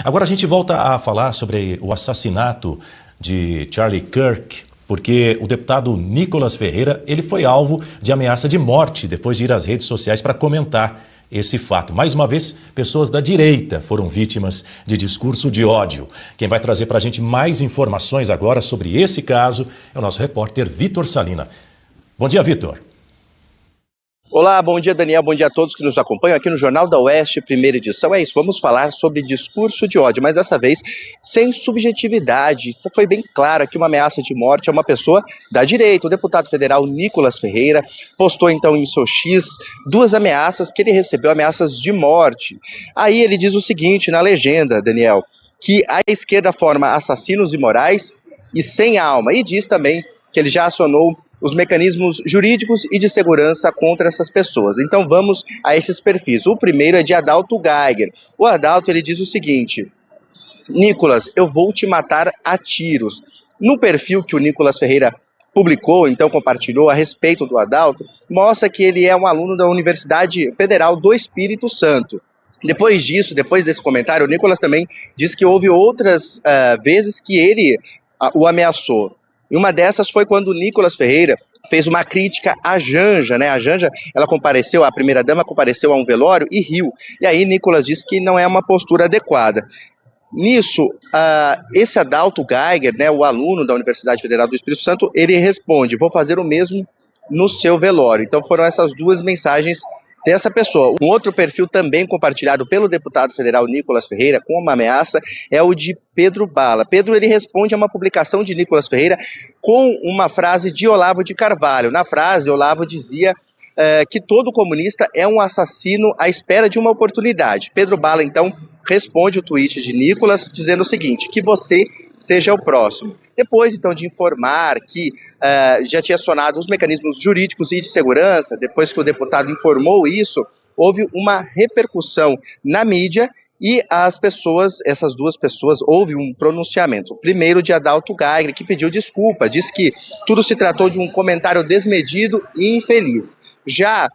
Agora a gente volta a falar sobre o assassinato de Charlie Kirk, porque o deputado Nicolas Ferreira, ele foi alvo de ameaça de morte depois de ir às redes sociais para comentar esse fato. Mais uma vez, pessoas da direita foram vítimas de discurso de ódio. Quem vai trazer para a gente mais informações agora sobre esse caso é o nosso repórter Vitor Salina. Bom dia, Vitor. Olá, bom dia, Daniel, bom dia a todos que nos acompanham aqui no Jornal da Oeste, primeira edição. É isso, vamos falar sobre discurso de ódio, mas dessa vez sem subjetividade. Foi bem claro que uma ameaça de morte é uma pessoa da direita. O deputado federal Nicolas Ferreira postou então em seu X 2 ameaças que ele recebeu, ameaças de morte. Aí ele diz o seguinte na legenda, Daniel, que a esquerda forma assassinos imorais e sem alma, e diz também que ele já acionou os mecanismos jurídicos e de segurança contra essas pessoas. Então vamos a esses perfis. O primeiro é de Adalto Geiger. O Adalto ele diz o seguinte: Nicolas, eu vou te matar a tiros. No perfil que o Nicolas Ferreira publicou, então compartilhou a respeito do Adalto, mostra que ele é um aluno da Universidade Federal do Espírito Santo. Depois disso, depois desse comentário, o Nicolas também diz que houve outras vezes que ele o ameaçou. E uma dessas foi quando o Nicolas Ferreira fez uma crítica à Janja, né? A Janja, ela compareceu, a primeira-dama compareceu a um velório e riu. E aí Nicolas disse que não é uma postura adequada. Nisso, esse Adalto Geiger, né, o aluno da Universidade Federal do Espírito Santo, ele responde: vou fazer o mesmo no seu velório. Então foram essas 2 mensagens dessa pessoa. Um outro perfil também compartilhado pelo deputado federal Nicolas Ferreira com uma ameaça é o de Pedro Bala. Pedro ele responde a uma publicação de Nicolas Ferreira com uma frase de Olavo de Carvalho. Na frase, Olavo dizia que todo comunista é um assassino à espera de uma oportunidade. Pedro Bala, então, responde o tweet de Nicolas dizendo o seguinte: que você seja o próximo. Depois, então, de informar que já tinha acionado os mecanismos jurídicos e de segurança, depois que o deputado informou isso, houve uma repercussão na mídia e as pessoas, essas 2 pessoas, houve um pronunciamento. Primeiro de Adalto Geiger, que pediu desculpa, disse que tudo se tratou de um comentário desmedido e infeliz. Já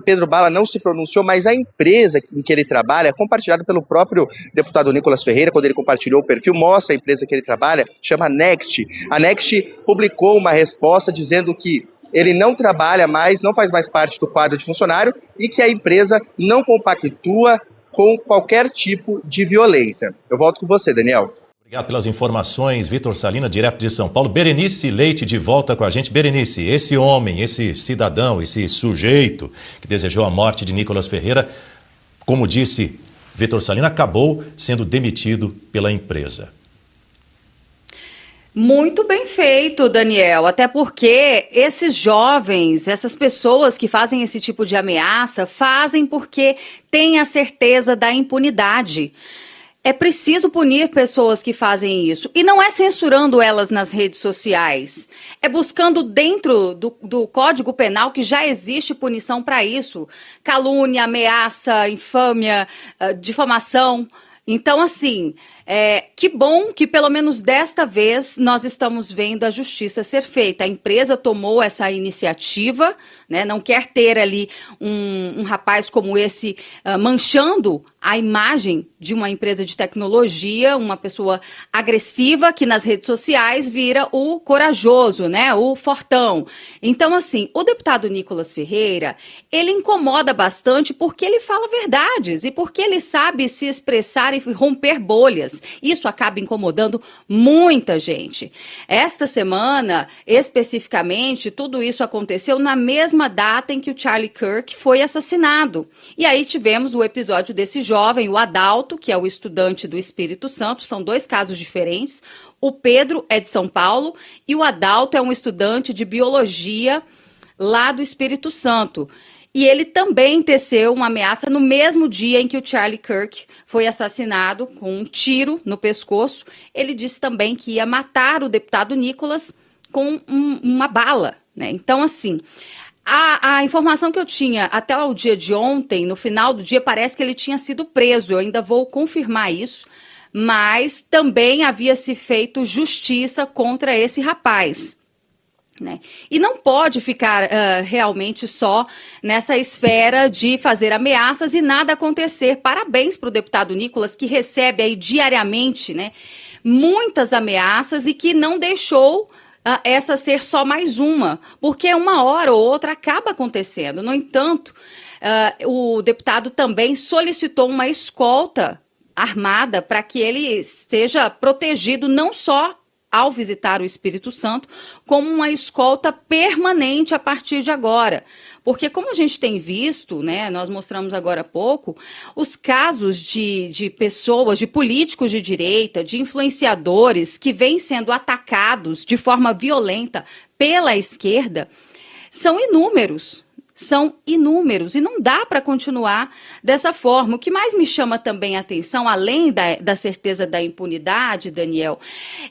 Pedro Bala não se pronunciou, mas a empresa em que ele trabalha, compartilhado pelo próprio deputado Nicolas Ferreira, quando ele compartilhou o perfil, mostra a empresa que ele trabalha, chama Next. A Next publicou uma resposta dizendo que ele não trabalha mais, não faz mais parte do quadro de funcionário e que a empresa não compactua com qualquer tipo de violência. Eu volto com você, Daniel. Obrigado pelas informações, Vitor Salina, direto de São Paulo. Berenice Leite de volta com a gente. Berenice, esse homem, esse cidadão, esse sujeito que desejou a morte de Nicolas Ferreira, como disse Vitor Salina, acabou sendo demitido pela empresa. Muito bem feito, Daniel, até porque esses jovens, essas pessoas que fazem esse tipo de ameaça, fazem porque têm a certeza da impunidade. É preciso punir pessoas que fazem isso. E não é censurando elas nas redes sociais. É buscando dentro do Código Penal, que já existe punição para isso. Calúnia, ameaça, infâmia, difamação. Então, assim, que bom que pelo menos desta vez nós estamos vendo a justiça ser feita. A empresa tomou essa iniciativa, né? Não quer ter ali um rapaz como esse manchando a imagem de uma empresa de tecnologia, uma pessoa agressiva que nas redes sociais vira o corajoso, né? O fortão. Então, assim, o deputado Nicolas Ferreira, ele incomoda bastante porque ele fala verdades e porque ele sabe se expressar e romper bolhas. Isso acaba incomodando muita gente. Esta semana, especificamente, tudo isso aconteceu na mesma data em que o Charlie Kirk foi assassinado. E aí tivemos o episódio desse jovem, o Adalto, que é o estudante do Espírito Santo. São 2 casos diferentes. O Pedro é de São Paulo e o Adalto é um estudante de biologia lá do Espírito Santo. E ele também teceu uma ameaça no mesmo dia em que o Charlie Kirk foi assassinado com um tiro no pescoço. Ele disse também que ia matar o deputado Nicolas com uma bala, né? Então, assim, a informação que eu tinha até o dia de ontem, no final do dia, parece que ele tinha sido preso. Eu ainda vou confirmar isso, mas também havia se feito justiça contra esse rapaz. Né? E não pode ficar realmente só nessa esfera de fazer ameaças e nada acontecer. Parabéns para o deputado Nicolas, que recebe aí diariamente, né, muitas ameaças e que não deixou essa ser só mais uma, porque uma hora ou outra acaba acontecendo. No entanto, o deputado também solicitou uma escolta armada para que ele seja protegido não só ao visitar o Espírito Santo, como uma escolta permanente a partir de agora. Porque, como a gente tem visto, né, nós mostramos agora há pouco, os casos de pessoas, de políticos de direita, de influenciadores que vêm sendo atacados de forma violenta pela esquerda, são inúmeros. São inúmeros e não dá para continuar dessa forma. O que mais me chama também a atenção, além da certeza da impunidade, Daniel,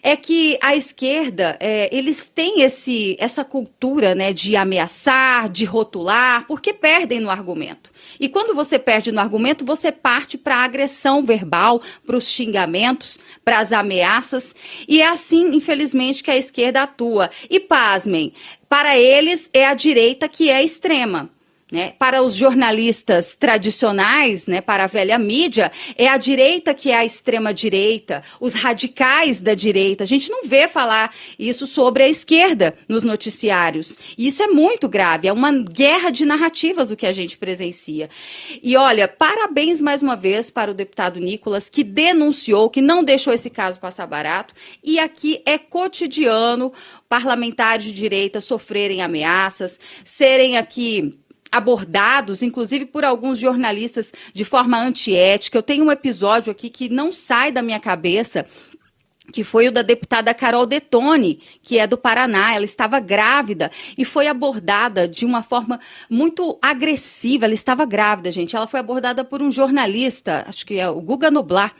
é que a esquerda, eles têm essa cultura, né, de ameaçar, de rotular, porque perdem no argumento. E quando você perde no argumento, você parte para a agressão verbal, para os xingamentos, para as ameaças. E é assim, infelizmente, que a esquerda atua. E pasmem, para eles é a direita que é extrema. Né? Para os jornalistas tradicionais, né, para a velha mídia, é a direita que é a extrema-direita, os radicais da direita. A gente não vê falar isso sobre a esquerda nos noticiários. E isso é muito grave, é uma guerra de narrativas o que a gente presencia. E olha, parabéns mais uma vez para o deputado Nicolas, que denunciou, que não deixou esse caso passar barato. E aqui é cotidiano parlamentares de direita sofrerem ameaças, serem aqui abordados, inclusive por alguns jornalistas de forma antiética. Eu tenho um episódio aqui que não sai da minha cabeça, que foi o da deputada Carol Detoni, que é do Paraná. Ela estava grávida e foi abordada de uma forma muito agressiva. Ela estava grávida, gente. Ela foi abordada por um jornalista, acho que é o Guga Noblar,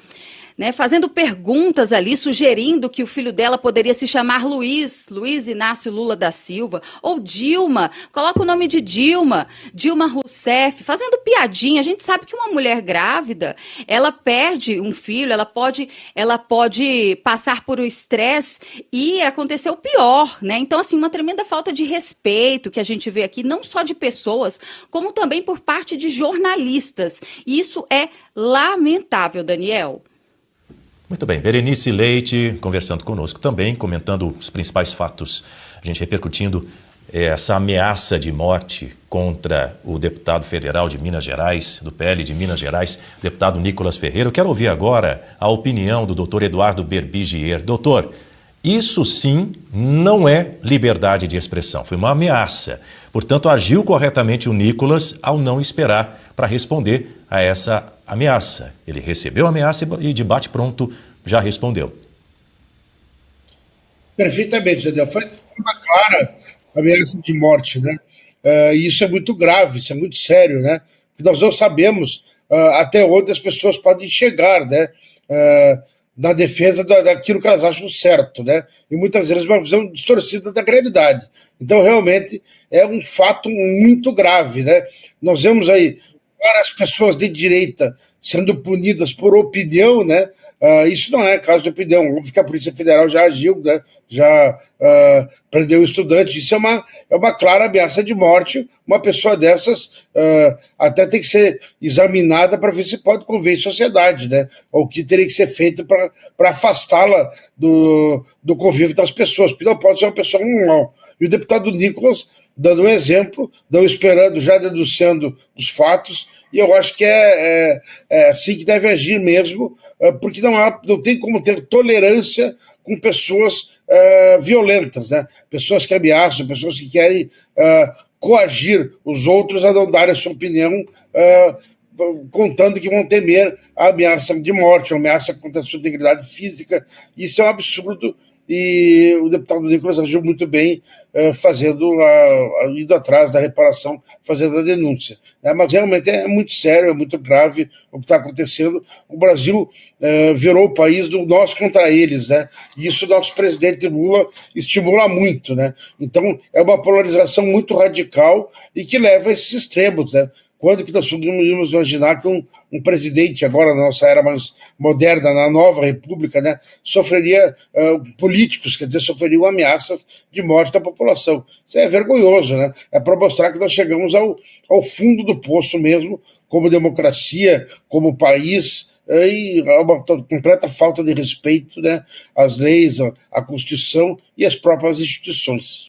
né, fazendo perguntas ali, sugerindo que o filho dela poderia se chamar Luiz Inácio Lula da Silva, ou Dilma, coloca o nome de Dilma Rousseff, fazendo piadinha. A gente sabe que uma mulher grávida, ela perde um filho, ela pode passar por um estresse e acontecer o pior, né? Então, assim, uma tremenda falta de respeito que a gente vê aqui, não só de pessoas, como também por parte de jornalistas. E isso é lamentável, Daniel. Muito bem, Berenice Leite conversando conosco também, comentando os principais fatos, a gente repercutindo essa ameaça de morte contra o deputado federal de Minas Gerais, do PL de Minas Gerais, deputado Nicolas Ferreira. Eu quero ouvir agora a opinião do doutor Eduardo Berbigier. Doutor, isso sim não é liberdade de expressão, foi uma ameaça. Portanto, agiu corretamente o Nicolas ao não esperar para responder a essa ameaça. Ele recebeu a ameaça e de bate-pronto já respondeu. Perfeitamente, Daniel. Foi uma clara ameaça de morte, né? E isso é muito grave, isso é muito sério, né? Porque nós não sabemos até onde as pessoas podem chegar, né? Na defesa daquilo que elas acham certo, né? E muitas vezes uma visão distorcida da realidade. Então, realmente, é um fato muito grave, né? Nós vemos aí várias pessoas de direita sendo punidas por opinião, né? Isso não é caso de opinião. Óbvio que a Polícia Federal já agiu, né? Já prendeu o estudante. Isso é uma clara ameaça de morte. Uma pessoa dessas até tem que ser examinada para ver se pode conviver em sociedade, né? Ou o que teria que ser feito para afastá-la do convívio das pessoas, porque não pode ser uma pessoa normal. E o deputado Nicolas dando um exemplo, não esperando, já denunciando os fatos, e eu acho que é assim que deve agir mesmo, porque não tem como ter tolerância com pessoas violentas, né? Pessoas que ameaçam, pessoas que querem coagir os outros a não dar a sua opinião, contando que vão temer a ameaça de morte, a ameaça contra a sua integridade física. Isso é um absurdo. E o deputado Nicolas agiu muito bem indo atrás da reparação, fazendo a denúncia. Mas realmente é muito sério, é muito grave o que está acontecendo. O Brasil virou o país do nós contra eles, né? E isso o nosso presidente Lula estimula muito, né? Então é uma polarização muito radical e que leva a esses extremos, né? Quando que nós podíamos imaginar que um presidente, agora na nossa era mais moderna, na nova república, né, sofreria, políticos, quer dizer, sofreriam ameaças de morte da população? Isso é vergonhoso, né? É para mostrar que nós chegamos ao fundo do poço mesmo, como democracia, como país, e uma completa falta de respeito, né, às leis, à Constituição e às próprias instituições.